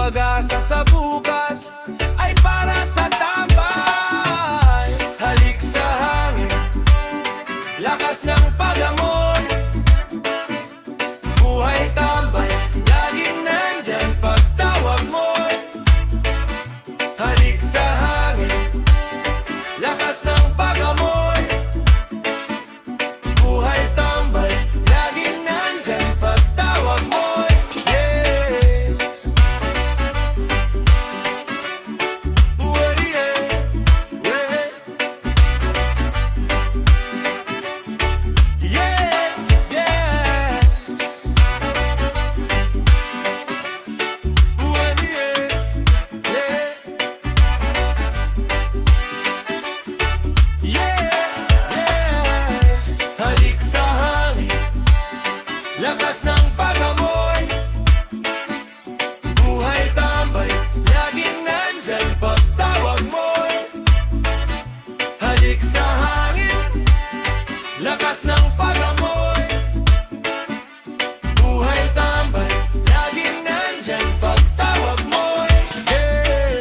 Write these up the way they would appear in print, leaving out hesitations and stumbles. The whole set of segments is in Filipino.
pag-asa sa bukas ay para sa tambay. Halik sa hangin, lakas ng pag-amoy. Buhay tambay, laging nandyan pagtawag mo. Halik sa hangin, lakas ng pag-amoy. Buhay tambay, laging nandyan pagtawag mo. Yeah. Uy, yeah. Yeah. Yeah, yeah. Uy, yeah. Yeah. Yeah. Halik sa hangin, lakas ng pag-amoy. Buhay tambay, laging nandyan pagtawag mo. Halik sa hangin, lakas ng pag-amoy. Buhay tambay, laging nandyan pagtawag mo. Yeah.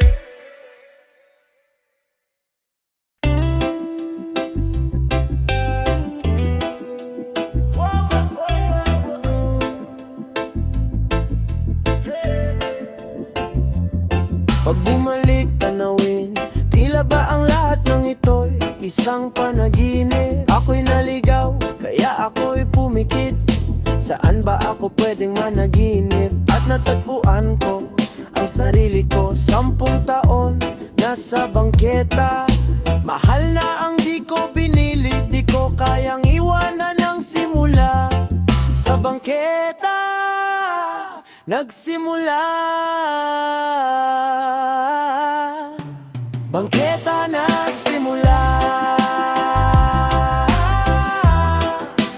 Pag bumalik tanawin, tila ba ang lahat ng ito'y isang panaginip? Ako'y naligaw, kaya ako'y pumikit. Saan ba ako pwedeng managinip? At natagpuan ko ang sarili ko, 10 taon nasa bangketa. Mahal na ang di ko pinili, di ko kayang iwanan ng simula. Sa bangketa nagsimula. Bangketa nagsimula.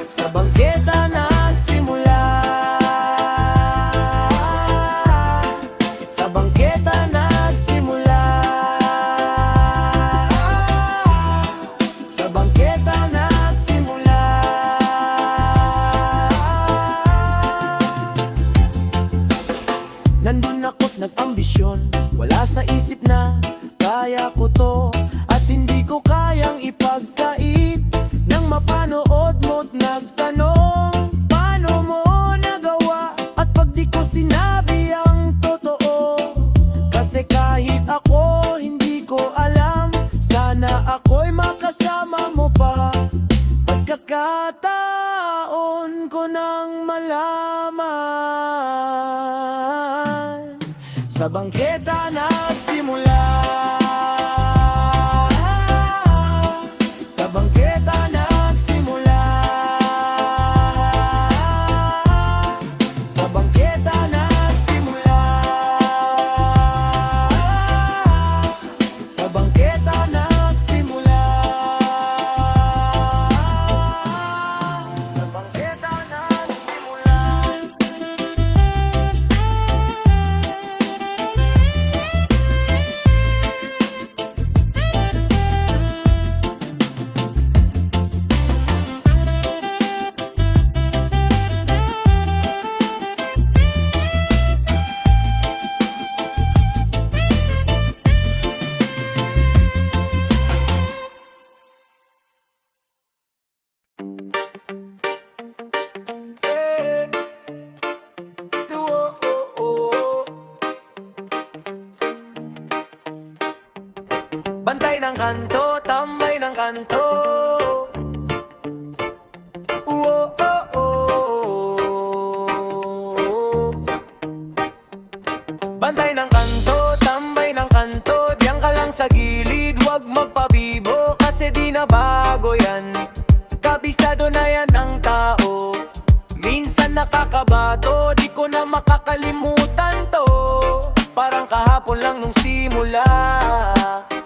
Sa bangketa nagsimula. Sa bangketa nagsimula. Sa bangketa nagsimula. Nandun ako't nag-ambisyon, wala sa isip na kaya ko to. At hindi ko kayang ipagkait nang mapanood mo't nagtanong, paano mo nagawa? At pag di ko sinabi ang totoo, kasi kahit ako hindi ko alam, sana ako'y makasama mo pa. Pagkakataon ko nang malaman, sa bangketa nagsimula. Sa bangketa nagsimula. Sa bangketa nagsimula. Sa bangketa nagsimula. Sa bangketa nagsimula. Bantay ng kanto, tambay ng kanto. Oh, oh, oh. Bantay ng kanto, tambay ng kanto. Diyan ka lang sa gilid, wag magpabibo, kasi di na bago yan. Kabisado na yan ang tao. Minsan nakakabato, di ko na makakalimutan to. Parang kahapon lang nung simula,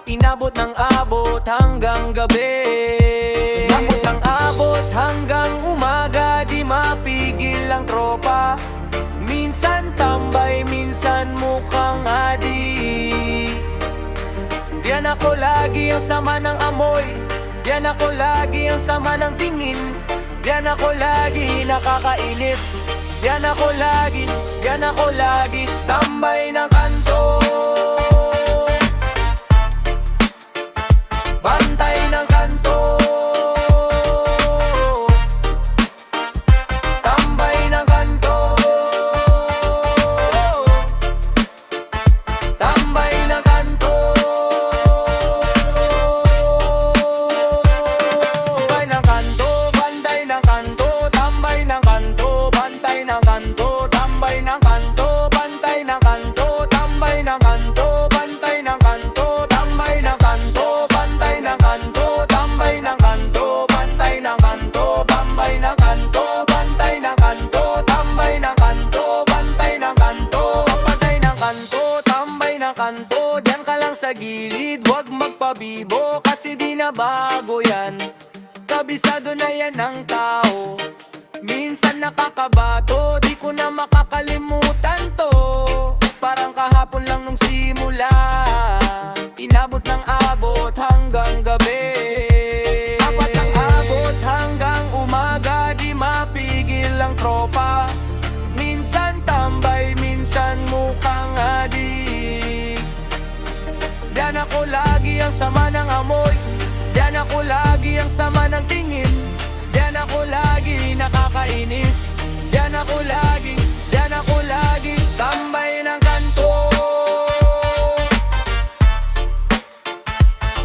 inabot ng abot hanggang gabi. Inabot ng abot hanggang umaga, di mapigil ang tropa. Minsan tambay, minsan mukhang adi. Diyan ako lagi ang sama ng amoy, diyan ako lagi ang sama ng tingin. Diyan ako lagi nakakainis, diyan ako lagi tambay ng kanto. kanto, diyan ka lang sa gilid. Huwag magpabibo kasi di na bago yan. Kabisado na yan ng tao. Minsan nakakabato, di ko na makakalimutan to. Parang kahapon lang nung simula, inabot ng abot hanggang gabi. Apat ang abot hanggang umaga, di mapigil ang tropa. Minsan tambay, minsan mukhang adik. Diyan ako lagi ang sama ng amoy, diyan ako lagi ang sama ng tingin. Diyan ako lagi nakakainis, diyan ako lagi tambay ng kanto.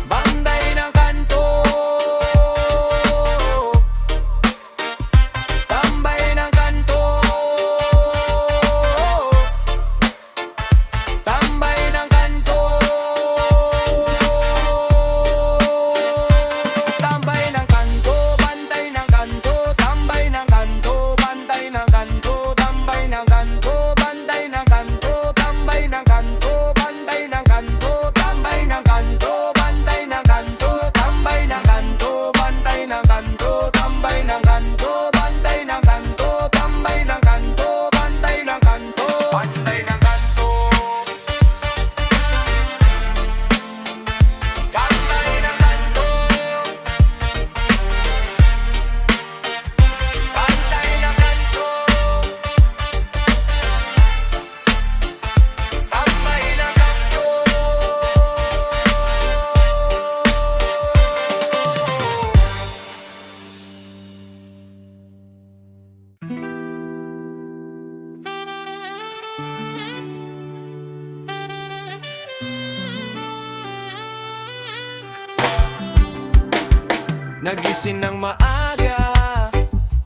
Banday ng kanto, tambay ng kanto, tambay ng kanto, tambay ng kanto, bantay ng kanto, tambay ng kanto, bantay ng kanto, tambay ng kanto, bantay ng kanto, tambay ng kanto, bantay ng kanto, tambay ng kanto, bantay ng kanto, tambay ng kanto, bantay ng kanto, tambay ng kanto, bantay ng kanto, tambay ng kanto, bantay ng kanto, bantay ng kanto, tambay ng kanto, bantay ng kanto, tambay ng kanto. Nagising ng maaga,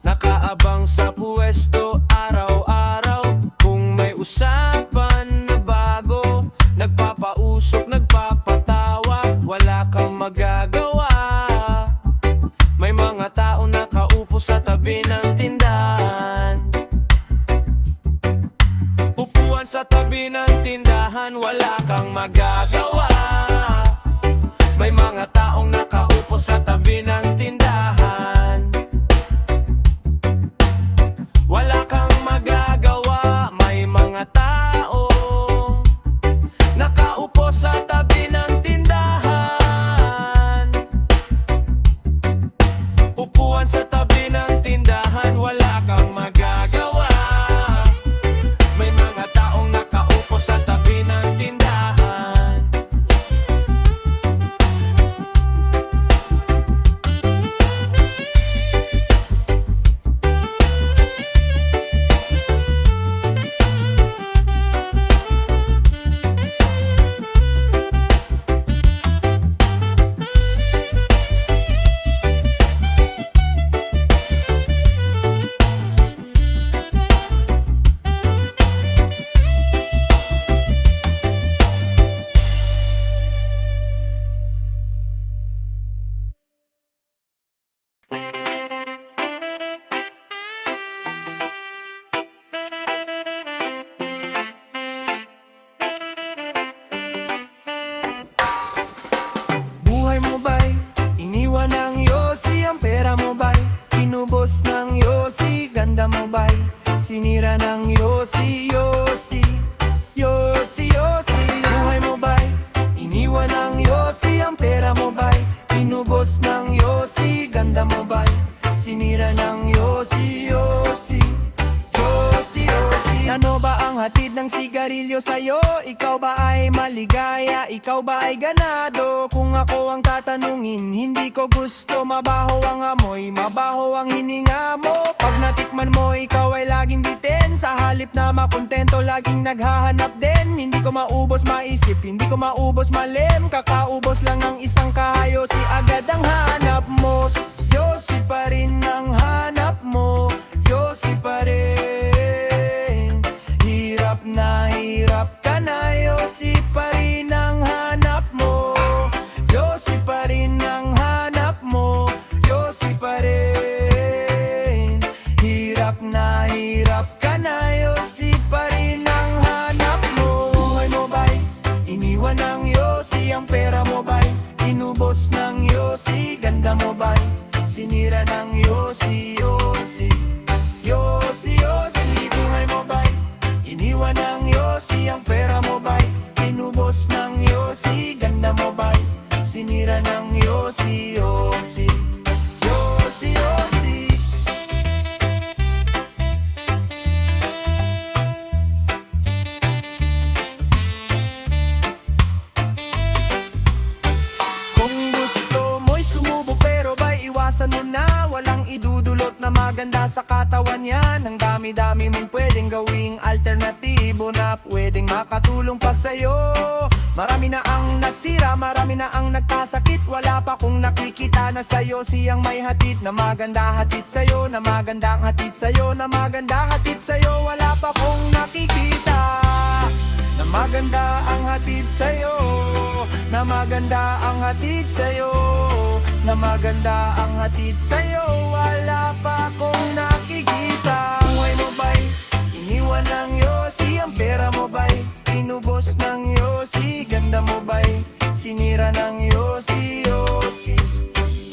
nakaabang sa puwesto araw-araw. Kung may usapan na bago, nagpapausok, nagpapatawa, wala kang magagawa. May mga tao nakaupo sa tabi ng tindahan. Upuan sa tabi ng tindahan, wala kang magagawa. May mga taong nakaupo sa tabi ng tindahan. Wala kang magagawa. May mga taong nakaupo sa tabi ng tindahan. Upuan sa tabi ng tindahan, wala kang magagawa. May mga taong nakaupo sa tabi ng tindahan. Buhay mo ba'y iniwan ng yosi? Ang pera mo ba'y inubos ng yosi? Ganda mo ba'y sinira ng yosi? Yosi, yosi, yosi. Buhay mo ba'y iniwan ng yosi? Ang pera mo ba'y inubos ng yosi? Ganda mo ba'y sinira ng yosi? Yosi, yosi, yosi. Ano ba ang hatid ng sigarilyo sa'yo? Ikaw ba ay maligaya? Ikaw ba ay ganado? Kung ako ang tatanungin, hindi ko gusto. Mabaho ang amoy, mabaho ang hininga mo. Pag natikman mo, ikaw ay laging bitin. Sa halip na makontento, laging naghahanap din. Hindi ko maubos maisip, hindi ko maubos malim. Kakaubos lang ng isang kahayo, si agad ang hanap mo. Yosi pa rin ang hanap mo, yosi pa rin. Hirap na hirap ka na, yosi pa rin ang hanap mo. Yosi pa rin ang hanap mo, yosi pa rin. Hirap na hirap ka na, yosi pa rin ang hanap mo. Buhay mo ba'y iniwan maganda sa katawan yan. Ang dami-dami mong pwedeng gawing alternatibo na pwedeng makatulong pa sa'yo. Marami na ang nasira, marami na ang nagkasakit. Wala pa kung nakikita na sa'yo siyang may hatid na maganda hatid sa'yo, na magandang hatid sa'yo, na maganda hatid sa'yo. Wala pa kung nakikita na maganda ang hatid sa'yo, na maganda ang hatid sa'yo, na maganda ang hatid sa'yo. Wala pa kung nakikita. Buhay mo ba'y iniwan ng yosi? Ang pera mo ba'y inubos ng yosi? Ganda mo ba'y sinira ng yosi? Yosi,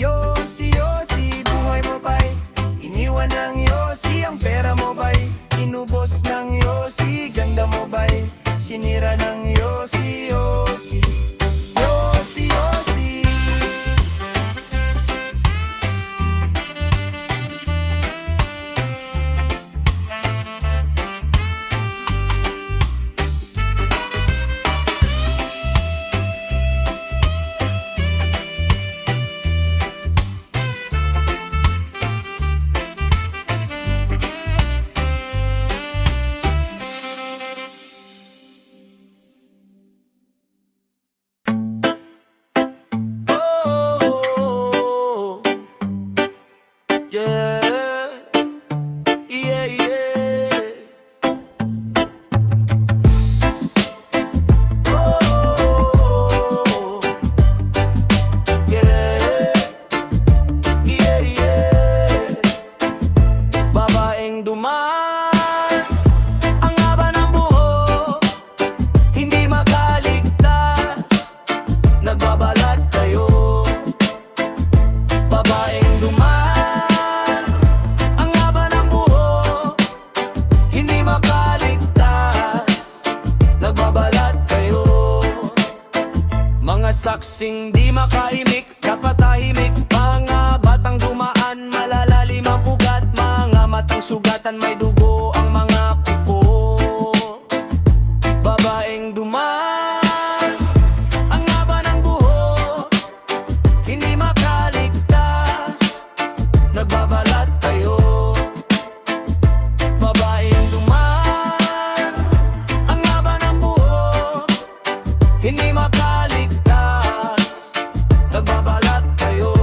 yosi, yosi. Buhay mo ba'y iniwan ng yosi? Ang pera mo ba'y inubos ng yosi? Ganda mo ba'y sinira ng yosi? Yosi, yosi, yosi. Oh, yeah, yeah, yeah. Oh, yeah, yeah, yeah. Babaeng duman, ang haba ng buhok, hindi makaligtas, nagbabalat kayo. Babaeng duman, ang haba ng buhok, hindi makaligtas, nagbabalat kayo. Mga saksing di makaimik, dapat tahimik. Mga batang dumaan, malalalim ang ugat. Mga matang sugatan, may dugo ang mga kuko. Babaeng duman, ang haba ng buhok, hindi makaligtas, nagbabalat kayo. Babaeng duman, ang haba ng buhok, hindi makaligtas, nagbabalat kayo.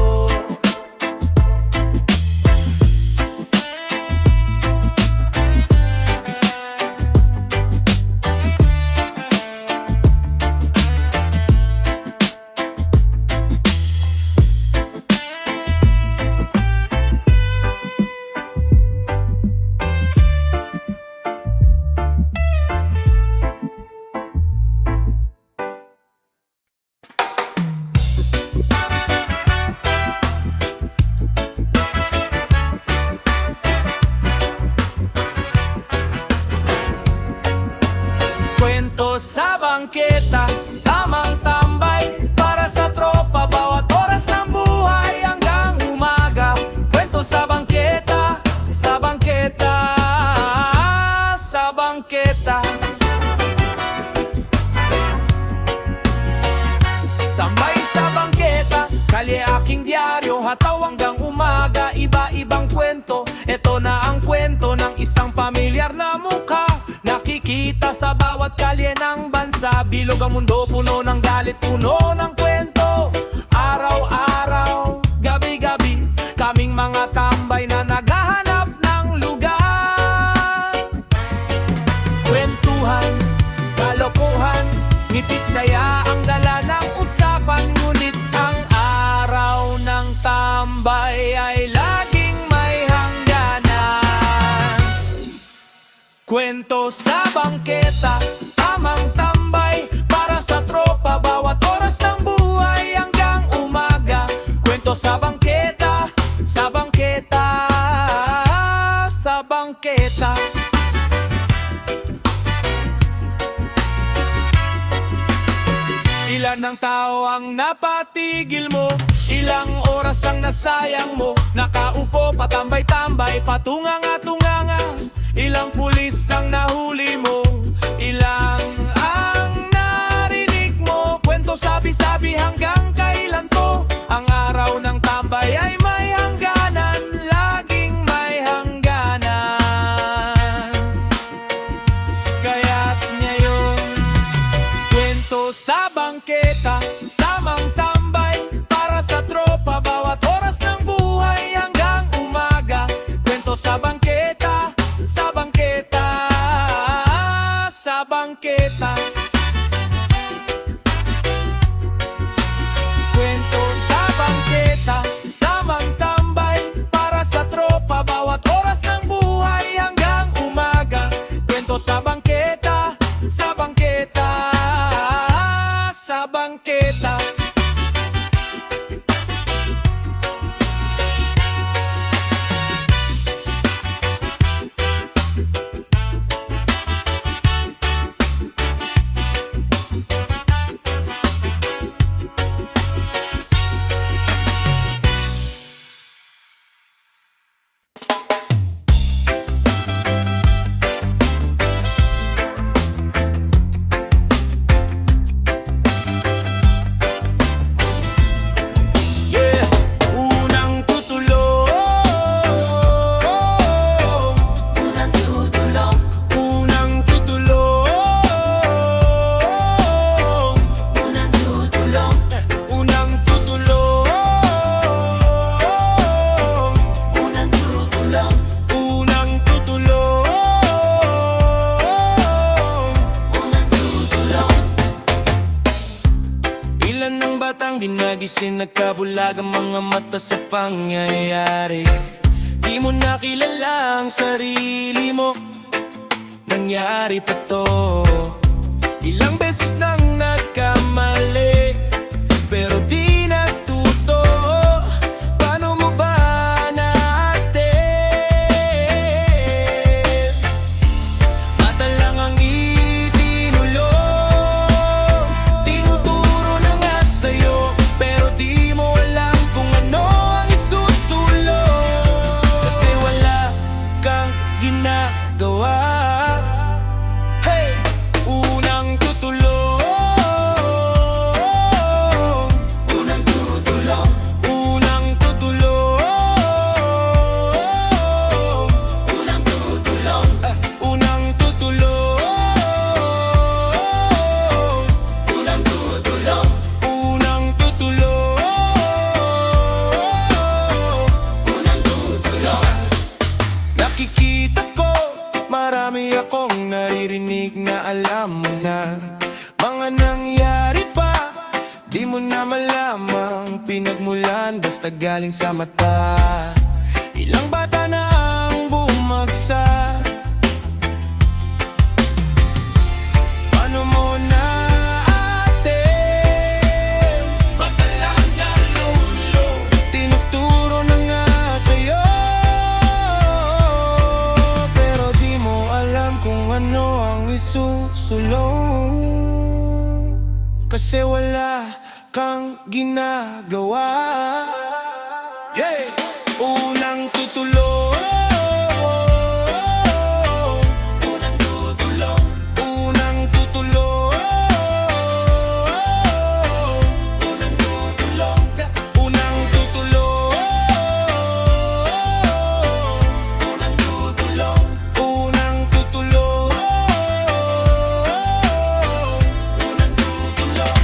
Kwento sa bangketa, tamang tambay para sa tropa, bawat oras ng buhay hanggang umaga. Kwento sa bangketa, sa bangketa, sa bangketa. Tambay sa bangketa, kalye aking dyaryo, hataw hanggang umaga. Iba-ibang kwento, eto na ang kwento ng isang pamilyar na mukha. Nakikita sa bawat kalye ng bansa, bilog ang mundo, puno ng galit, puno ng kwento. Araw-araw, gabi-gabi, kaming mga tambay na naghahanap ng lugar. Kwentuhan, kalokohan, ngitit saya ang dala ng usapan. Ngunit ang araw ng tambay ay laging may hangganan. Kwento sa bangketa, tamang tambay para sa tropa, bawat oras ng buhay hanggang umaga. Kwento sa bangketa, sa bangketa, sa bangketa. Ilan ang tao ang napatigil mo? Ilang oras ang nasayang mo? Nakaupo, patambay-tambay, patunganga-tunganga. Ilang pulis ang nahuli mo? Ilang ang narinig mo? Kwento sabi-sabi hanggang kailan to? Ang araw ng tambay ay may hangganan, laging may hangganan. Kwento sa bangketa, tamang tambay para sa tropa. Bawat oras ng buhay hanggang umaga. Kwento sa bangketa, sa bangketa, sa bangketa. Kwento sa bangketa, tamang tambay para sa tropa. Bawat oras ng buhay hanggang umaga. Kwento sa bangketa, sa bangketa, sa bangketa. Unang tutulong, unang tutulong, unang tutulong, unang tutulong, unang tutulong, unang tutulong, unang tutulong, unang tutulong. Ilan ng batang ginagising, nagkabulag ang mga mata sa pangyayari. Di mo nakilala ang sarili mo, nangyari pa to. Ilang beses nang nagkamali, pero di natuto. Paano mo ba natin? Mata lang ang itinulong, tinuturo na nga sa'yo, pero di mo alam kung ano ang isusulong. Kasi wala kang ginagawa. Hey! Unang tutulong, unang tutulong, unang tutulong, unang tutulong, unang tutulong, unang tutulong, unang tutulong, unang tutulong. Nakikita ko, marami akong naririnig na alam mo na. Mga nangyari pa, di mo na malamang pinagmulan, basta galing sa mata. Ilang bata na ang bumagsak. Paano mo na ate? Baka lang nalulong, tinuturo na nga sa'yo, pero di mo alam kung ano ang isusulong. Kasi wala kang ginagawa. Yeah! Unang tutulong, unang tutulong, unang tutulong, unang tutulong, unang tutulong, unang tutulong, unang tutulong, unang tutulong.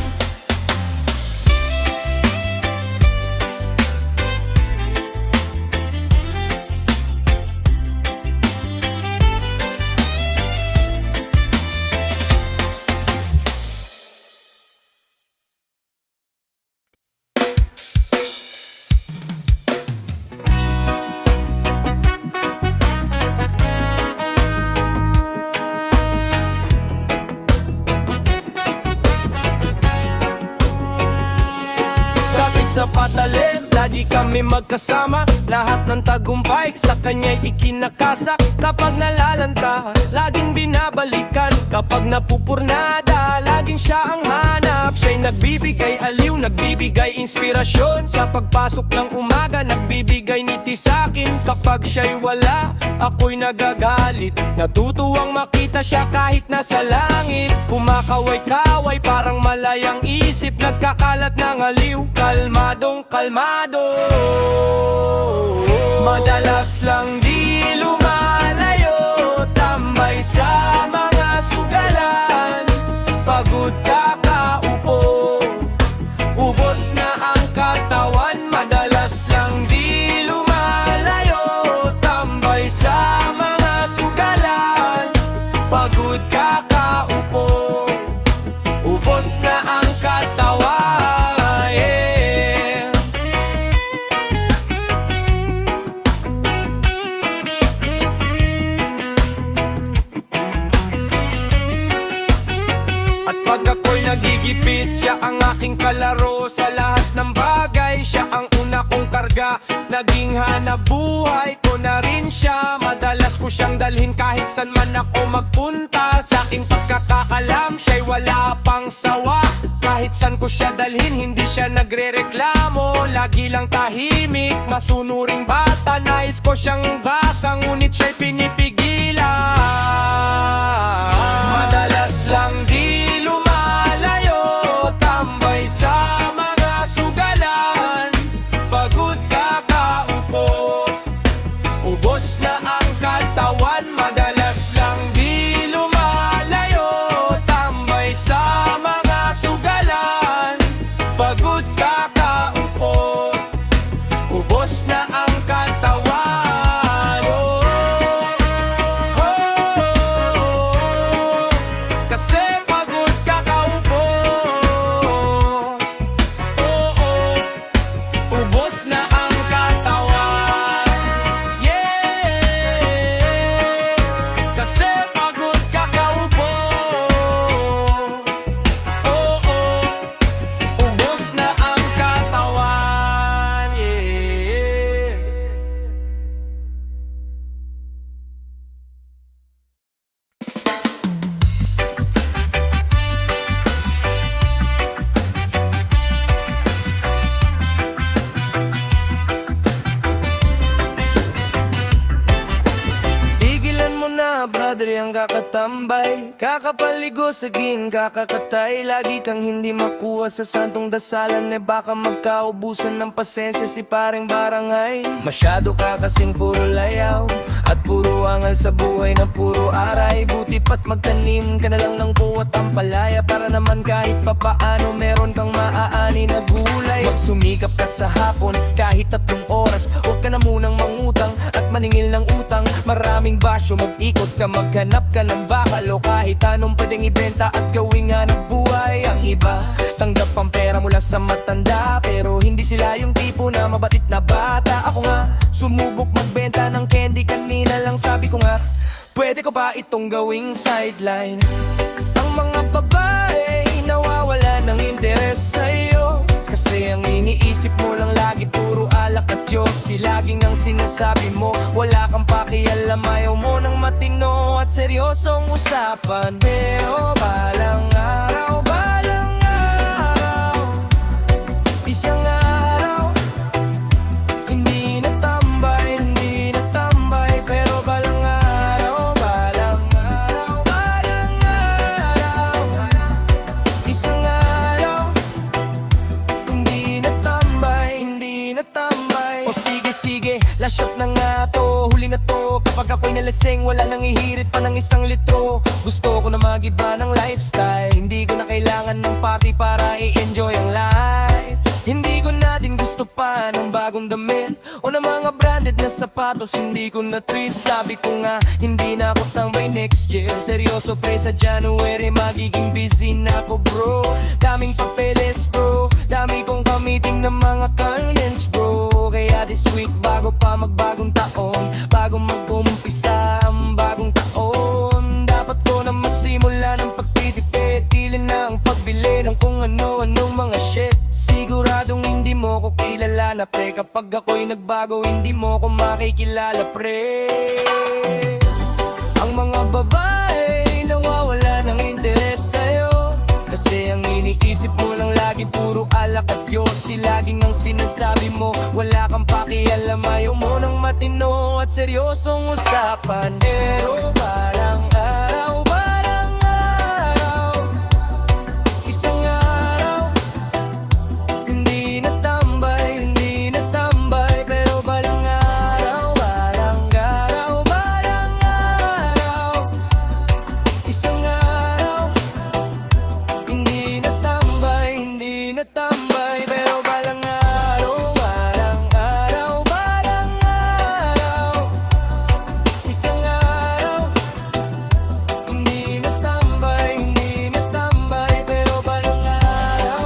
Kapit sa patalim, lagi kami magkasama. Lahat ng tagumpay sa kanya'y ikinakasa. Kapag nalalanta, laging binabalikan. Kapag napupurnada, laging siya ang hanap. Siya'y nagbibigay aliw, nagbibigay inspirasyon. Sa pagpasok ng umaga, nagbibigay ngiti sa'kin. Kapag siya'y wala, ako'y nagagalit. Natutuwang makita siya kahit nasa langit. Kumakaway-kaway, parang malayang isip. Nagkakalat ng aliw, kalmadong kalmado. Madalas lang di lumalayo, tambay sa mga sugalan. Pagod ka ako'y nagigipit. Siya ang aking kalaro sa lahat ng bagay. Siya ang una kong karga, naging hanap buhay ko na rin siya. Madalas ko siyang dalhin kahit saan man ako magpunta. Sa aking pagkakakalam, siya'y wala pang sawa. Kahit saan ko siya dalhin, hindi siya nagre-reklamo. Lagi lang tahimik, masunuring bata. Nais ko siyang basa, ngunit siya'y pinipigilan. Madalas lang di lumalayo, tambay sa mga sugalan. Pagod kakaupo, ubos na ang katawan. Madalas lang di lumalayo, tambay sa mga sugalan. Pagod kakaupo, ubos na ang katawan. Kasi pagod kakaupo, ubos na ang katawan. Yeah, kasi pagod kakaupo, ubos na ang katawan. Yeah. Tigilan mo na, brother, yung kakatambay. Kakapaligo sa gin, kakakatay. Lagi kang hindi makuha sa santong dasalan. Baka magkaubusan ng pasensya si paring barangay. Masyado ka kasing puro layaw at puro angal sa buhay na puro aray. Buti pat magtanim ka na lang ng buwat ang palaya, para naman kahit papaano meron kang maaani na gulay. Magsumikap ka sa hapon kahit 3 oras. Huwag ka na munang mangutang at maningil ng utang. Maraming basyo, mag-ikot ka, maghanap ka ng bakal o kahit anong pwedeng ibenta at gawing hanap buhay. Ang iba, tanggap ang pera mula sa matanda, pero hindi sila yung tipo na mabatit na bata. Ako nga, sumubok magbenta ng candy kanina lang. Sabi ko nga, pwede ko ba itong gawing sideline? Ang mga babae nawawala ng interes sa'yo, kasi ang iniisip mo lang lagi puro alak at yosi. Laging ang sinasabi mo, wala kang pakialam. Ayaw mo ng matino at seryosong usapan. Pero balang araw, isang araw, hindi na tambay, hindi na tambay. Pero balang araw, isang araw, hindi na tambay, hindi na tambay. O sige, sige, last shot na nga to, huli na to. Kapag ako'y nalasing, wala nang ihirit pa ng 1 litro. Gusto ko na mag-iba ng lifestyle, hindi ko na kailangan ng party para i-enjoy ang life. Hindi ko na din gusto pa ng bagong damit o ng mga branded na sapatos. Hindi ko na trip, sabi ko nga hindi na ako tambay next year. Seryoso pre, sa January magiging busy na ako bro. Daming papeles bro, dami kong kamiting ng mga clients bro. Kaya this week bago pa magbagong taon, bago mag-umpisa ang bagong taon, dapat ko na masimula ng pagtitipid. Tila na ang pagbili ng kung ano-anong mga shit. Siguradong hindi mo ko kilala na pre, kapag ako'y nagbago hindi mo ko makikilala pre. Ang mga babae nawawala ng interes sa'yo, kasi ang iniisip mo lang lagi puro alak at yosi. Laging ang sinasabi mo, wala kang pakialam. Ayaw mo ng matino at seryosong usapan. Pero parang araw, isang araw, hindi na tambay, hindi na tambay. Pero balang araw, isang araw, hindi na tambay, hindi na tambay. Pero balang araw, isang araw, hindi na tambay, hindi na tambay. Pero balang araw,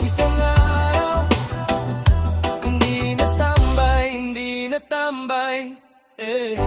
isang araw, hindi na tambay, hindi na tambay. Eh.